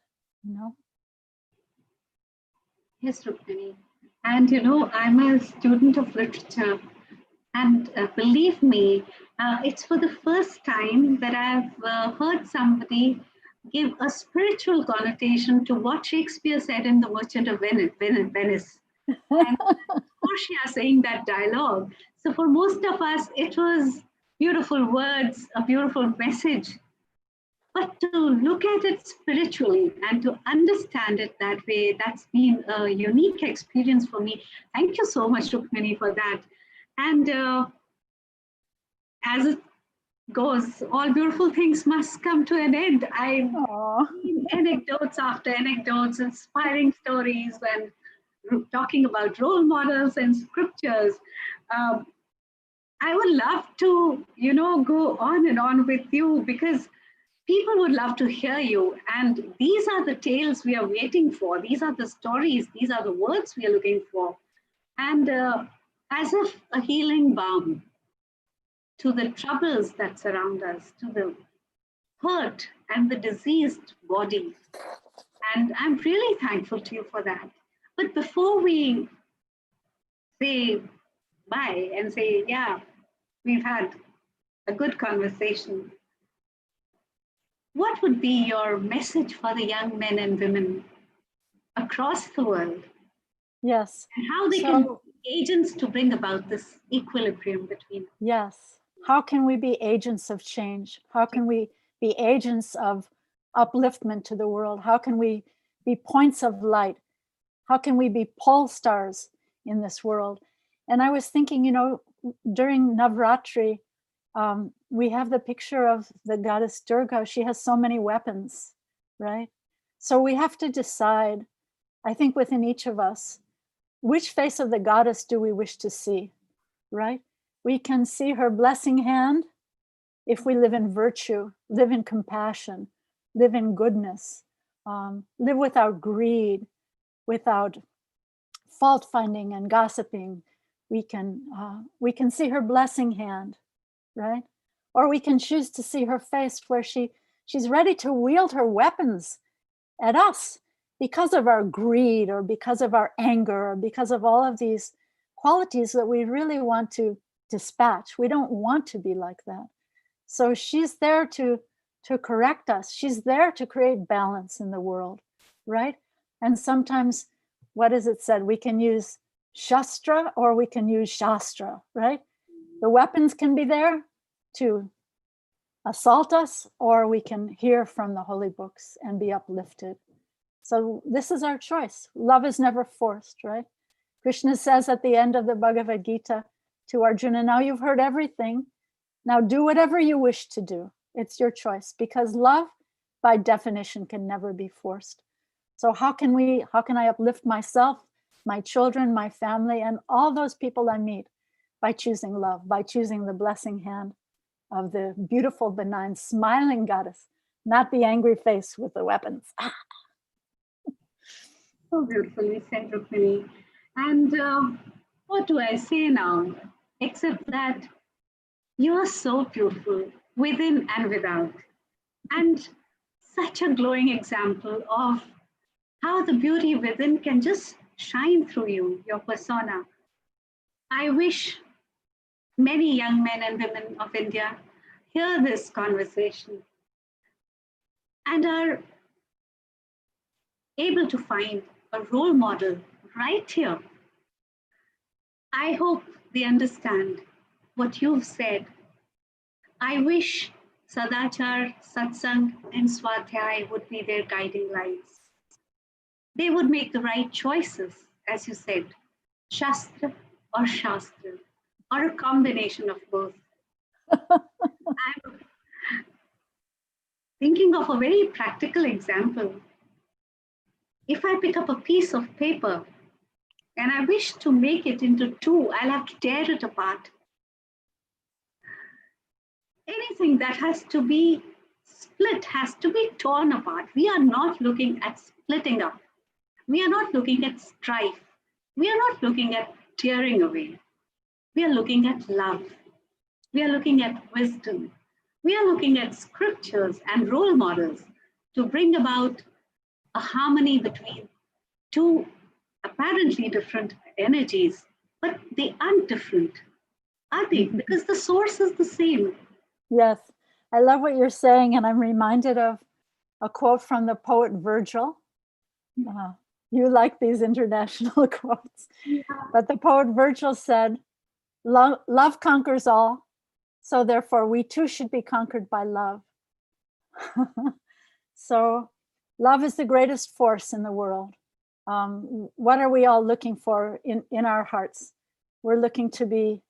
Yes, Rukmini. And I'm a student of literature, and believe me, it's for the first time that I've heard somebody give a spiritual connotation to what Shakespeare said in The Merchant of Venice. And Portia saying that dialogue. So for most of us, it was beautiful words, a beautiful message. but to look at it spiritually and to understand it that way, that's been a unique experience for me. Thank you so much, Rukmini, for that. And as it goes, all beautiful things must come to an end. I've seen anecdotes after anecdotes, inspiring stories, and talking about role models and scriptures. I would love to, go on and on with you, because people would love to hear you. And these are the tales we are waiting for. These are the stories. These are the words we are looking for. And as if a healing balm to the troubles that surround us, to the hurt and the diseased body. And I'm really thankful to you for that. But before we say bye and say, yeah, we've had a good conversation, what would be your message for the young men and women across the world? Yes. And how they can be agents to bring about this equilibrium between? Yes. How can we be agents of change? How can we be agents of upliftment to the world? How can we be points of light? How can we be pole stars in this world? And I was thinking, during Navratri, we have the picture of the goddess Durga. She has so many weapons, right? So we have to decide, I think within each of us, which face of the goddess do we wish to see, right? We can see her blessing hand if we live in virtue, live in compassion, live in goodness, live without greed, without fault finding and gossiping. We can see her blessing hand, right? Or we can choose to see her face where she's ready to wield her weapons at us because of our greed, or because of our anger, or because of all of these qualities that we really want to dispatch. We don't want to be like that. So she's there to correct us. She's there to create balance in the world, right? And sometimes, what is it said? We can use Shastra or we can use Shastra, right? The weapons can be there to assault us, or we can hear from the holy books and be uplifted. So this is our choice. Love is never forced, right? Krishna says at the end of the Bhagavad Gita to Arjuna, now you've heard everything. Now do whatever you wish to do. It's your choice, because love by definition can never be forced. So how can I uplift myself, my children, my family, and all those people I meet? By choosing love, by choosing the blessing hand of the beautiful, benign, smiling goddess, not the angry face with the weapons. So beautifully said, Rukmini. And what do I say now? Except that you are so beautiful within and without. And such a glowing example of how the beauty within can just shine through you, your persona. I wish many young men and women of India hear this conversation and are able to find a role model right here. I hope they understand what you've said. I wish Sadachar, Satsang, and Swadhyay would be their guiding lights. They would make the right choices, as you said, Shastra or Shastra, or a combination of both. I'm thinking of a very practical example. If I pick up a piece of paper and I wish to make it into two, I'll have to tear it apart. Anything that has to be split has to be torn apart. We are not looking at splitting up. We are not looking at strife. We are not looking at tearing away. We are looking at love. We are looking at wisdom. We are looking at scriptures and role models to bring about a harmony between two apparently different energies, but they aren't different, are they? Because the source is the same. Yes, I love what you're saying, and I'm reminded of a quote from the poet Virgil. You like these international quotes. Yeah. But the poet Virgil said, love conquers all, so therefore we too should be conquered by love. So love is the greatest force in the world. What are we all looking for in our hearts? We're looking to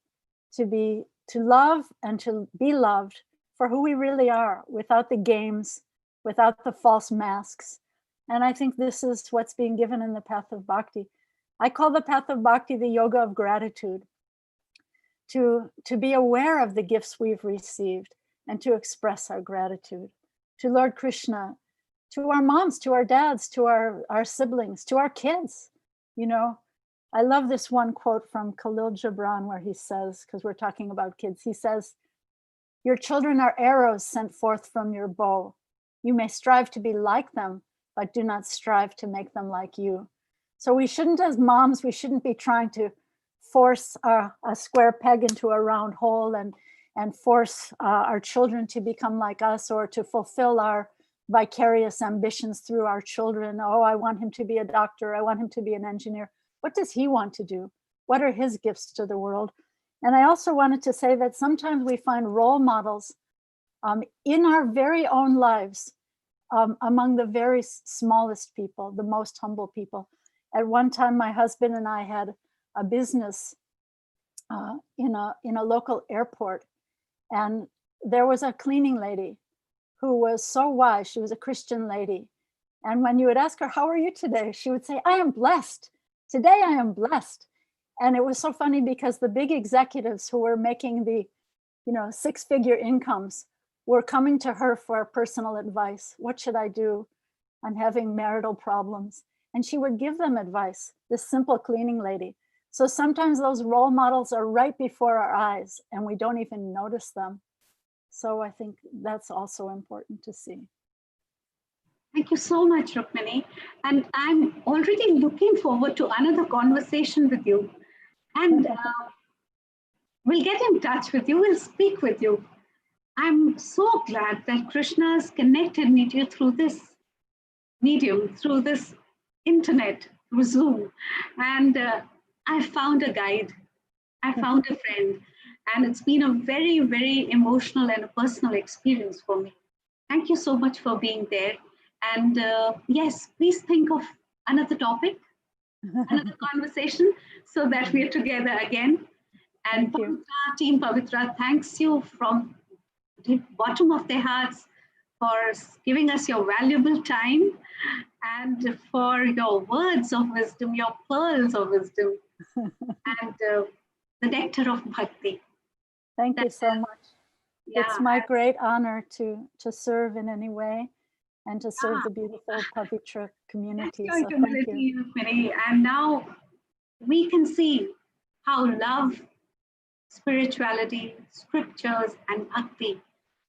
love and to be loved for who we really are, without the games, without the false masks. And I think this is what's being given in the path of bhakti. I call the path of bhakti the yoga of gratitude. To be aware of the gifts we've received and to express our gratitude to Lord Krishna, to our moms, to our dads, to our siblings, to our kids. You know, I love this one quote from Khalil Gibran where he says, because we're talking about kids, he says, "Your children are arrows sent forth from your bow. You may strive to be like them, but do not strive to make them like you." So we shouldn't, as moms, we shouldn't be trying to force a square peg into a round hole and force our children to become like us, or to fulfill our vicarious ambitions through our children. Oh, I want him to be a doctor. I want him to be an engineer. What does he want to do? What are his gifts to the world? And I also wanted to say that sometimes we find role models in our very own lives, among the very smallest people, the most humble people. At one time, my husband and I had a business in a local airport, and there was a cleaning lady who was so wise. She was a Christian lady, and when you would ask her, "How are you today?" she would say, "I am blessed. Today I am blessed." And it was so funny because the big executives who were making the, six-figure incomes were coming to her for personal advice. What should I do? I'm having marital problems. And she would give them advice, this simple cleaning lady. So sometimes those role models are right before our eyes and we don't even notice them. So I think that's also important to see. Thank you so much, Rukmini. And I'm already looking forward to another conversation with you. And we'll get in touch with you, we'll speak with you. I'm so glad that Krishna has connected me to you through this medium, through this internet, through Zoom. And I found a guide, I found a friend, and it's been a very, very emotional and a personal experience for me. Thank you so much for being there. And yes, please think of another topic, another conversation, so that we're together again. And Pavitra, Team Pavitra thanks you from the bottom of their hearts for giving us your valuable time and for your words of wisdom, your pearls of wisdom, and the nectar of bhakti. Thank you so much. Yeah, it's my great honor to serve in any way and to serve the beautiful Pavitra community. So thank you. Rukmini. And now we can see how love, spirituality, scriptures, and bhakti,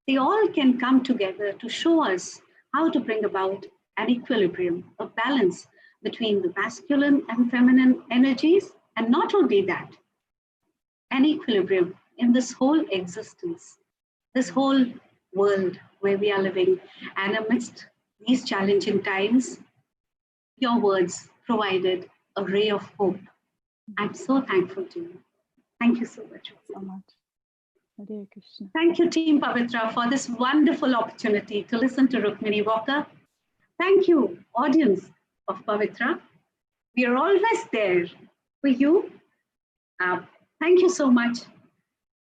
they all can come together to show us how to bring about an equilibrium, a balance between the masculine and feminine energies. And not only that, an equilibrium in this whole existence, this whole world where we are living. And amidst these challenging times, your words provided a ray of hope. I'm so thankful to you. Thank you so much. So much. Hare Krishna. Thank you, Team Pavitra, for this wonderful opportunity to listen to Rukmini Walker. Thank you, audience of Pavitra. We are always there for you. Thank you so much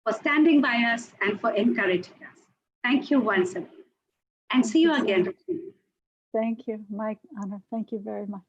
for standing by us and for encouraging us. Thank you once again. And see you again, Rukmini. Thank you, my honor. Thank you very much.